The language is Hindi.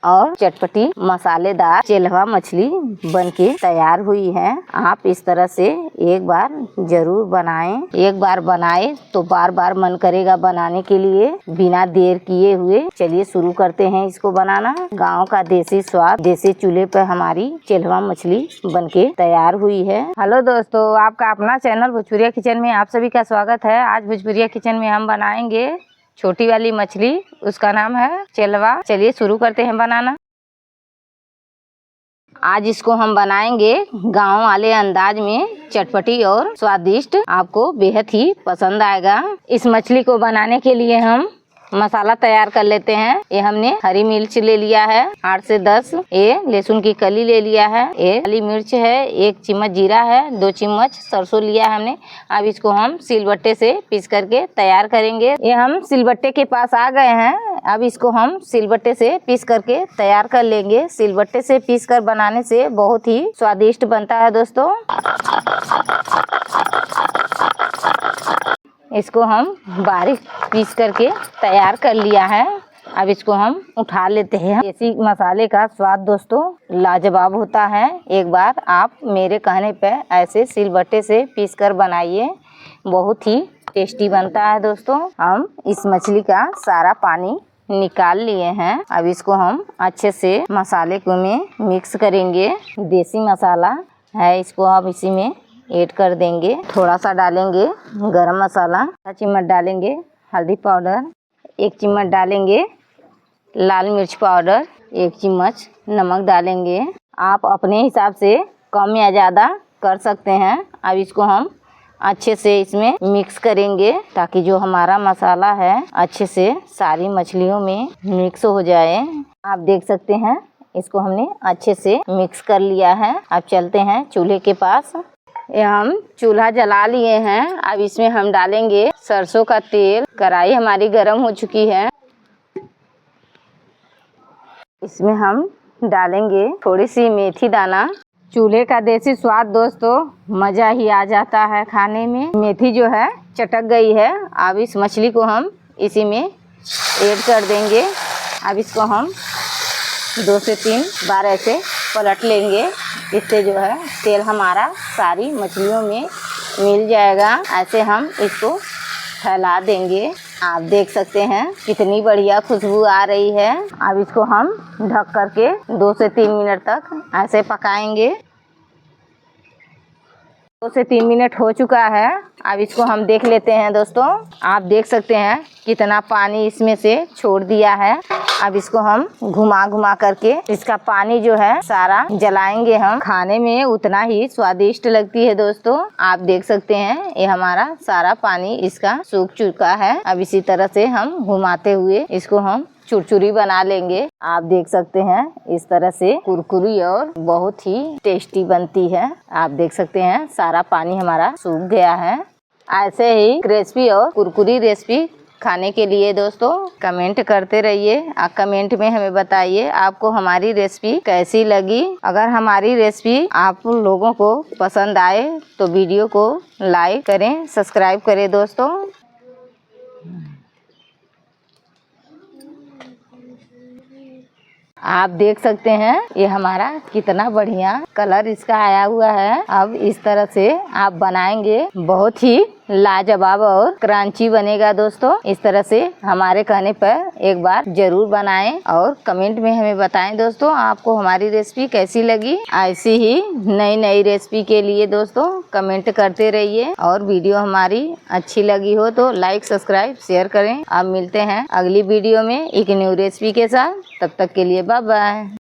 और चटपटी मसालेदार चेल्हवा मछली बनके तैयार हुई है। आप इस तरह से एक बार जरूर बनाएं। एक बार बनाए तो बार बार मन करेगा बनाने के लिए। बिना देर किए हुए चलिए शुरू करते हैं इसको बनाना। गांव का देसी स्वाद देसी चूल्हे पर हमारी चेल्हवा मछली बनके तैयार हुई है। हेलो दोस्तों, आपका अपना चैनल भोजपुरिया किचन में आप सभी का स्वागत है। आज भोजपुरिया किचन में हम बनाएंगे छोटी वाली मछली, उसका नाम है चेल्हवा। चलिए शुरू करते हैं बनाना। आज इसको हम बनाएंगे गांव वाले अंदाज में, चटपटी और स्वादिष्ट। आपको बेहद ही पसंद आएगा। इस मछली को बनाने के लिए हम मसाला तैयार कर लेते हैं। ये हमने हरी मिर्च ले लिया है 8 से 10। ये लहसुन की कली ले लिया है। ये काली मिर्च है। 1 चम्मच जीरा है। 2 चम्मच सरसों लिया है हमने। अब इसको हम सिलबट्टे से पीस करके तैयार करेंगे। ये हम सिलबट्टे के पास आ गए हैं। अब इसको हम सिलबट्टे से पीस करके तैयार कर लेंगे। सिलबट्टे से पीस कर बनाने से बहुत ही स्वादिष्ट बनता है दोस्तों। इसको हम बारीक पीस करके तैयार कर लिया है। अब इसको हम उठा लेते हैं। देसी मसाले का स्वाद दोस्तों लाजवाब होता है। एक बार आप मेरे कहने पे ऐसे सिलबट्टे से पीस कर बनाइए, बहुत ही टेस्टी बनता है दोस्तों। हम इस मछली का सारा पानी निकाल लिए हैं। अब इसको हम अच्छे से मसाले को में मिक्स करेंगे। देसी मसाला है, इसको अब इसी में ऐड कर देंगे। थोड़ा सा डालेंगे गरम मसाला, 1 चम्मच डालेंगे हल्दी पाउडर, 1 चम्मच डालेंगे लाल मिर्च पाउडर, 1 चम्मच नमक डालेंगे। आप अपने हिसाब से कम या ज़्यादा कर सकते हैं। अब इसको हम अच्छे से इसमें मिक्स करेंगे ताकि जो हमारा मसाला है अच्छे से सारी मछलियों में मिक्स हो जाए। आप देख सकते हैं इसको हमने अच्छे से मिक्स कर लिया है। अब चलते हैं चूल्हे के पास। ये हम चूल्हा जला लिए हैं। अब इसमें हम डालेंगे सरसों का तेल। कढ़ाई हमारी गर्म हो चुकी है। इसमें हम डालेंगे थोड़ी सी मेथी दाना। चूल्हे का देसी स्वाद दोस्तों मज़ा ही आ जाता है खाने में। मेथी जो है चटक गई है। अब इस मछली को हम इसी में ऐड कर देंगे। अब इसको हम 2 से 3 बार ऐसे पलट लेंगे। इससे जो है तेल हमारा सारी मछलियों में मिल जाएगा। ऐसे हम इसको फैला देंगे। आप देख सकते हैं कितनी बढ़िया खुशबू आ रही है। अब इसको हम ढक करके 2 से 3 मिनट तक ऐसे पकाएंगे। 2 से 3 मिनट हो चुका है। अब इसको हम देख लेते हैं दोस्तों। आप देख सकते हैं कितना पानी इसमें से छोड़ दिया है। अब इसको हम घुमा घुमा करके इसका पानी जो है सारा जलाएंगे हम। खाने में उतना ही स्वादिष्ट लगती है दोस्तों। आप देख सकते हैं ये हमारा सारा पानी इसका सूख चुका है। अब इसी तरह से हम घुमाते हुए इसको हम चुरचुरी बना लेंगे। आप देख सकते हैं इस तरह से कुरकुरी और बहुत ही टेस्टी बनती है। आप देख सकते हैं सारा पानी हमारा सूख गया है। ऐसे ही क्रिस्पी और कुरकुरी रेसिपी खाने के लिए दोस्तों कमेंट करते रहिए। कमेंट में हमें बताइए आपको हमारी रेसिपी कैसी लगी। अगर हमारी रेसिपी आप लोगों को पसंद आए तो वीडियो को लाइक करें, सब्सक्राइब करें दोस्तों। आप देख सकते हैं ये हमारा कितना बढ़िया कलर इसका आया हुआ है। अब इस तरह से आप बनाएंगे, बहुत ही लाजवाब और क्रंची बनेगा दोस्तों। इस तरह से हमारे कहने पर एक बार जरूर बनाएं और कमेंट में हमें बताएं दोस्तों आपको हमारी रेसिपी कैसी लगी। ऐसी ही नई नई रेसिपी के लिए दोस्तों कमेंट करते रहिए। और वीडियो हमारी अच्छी लगी हो तो लाइक, सब्सक्राइब, शेयर करें। अब मिलते हैं अगली वीडियो में एक न्यू रेसिपी के साथ। तब तक के लिए बाय बाय।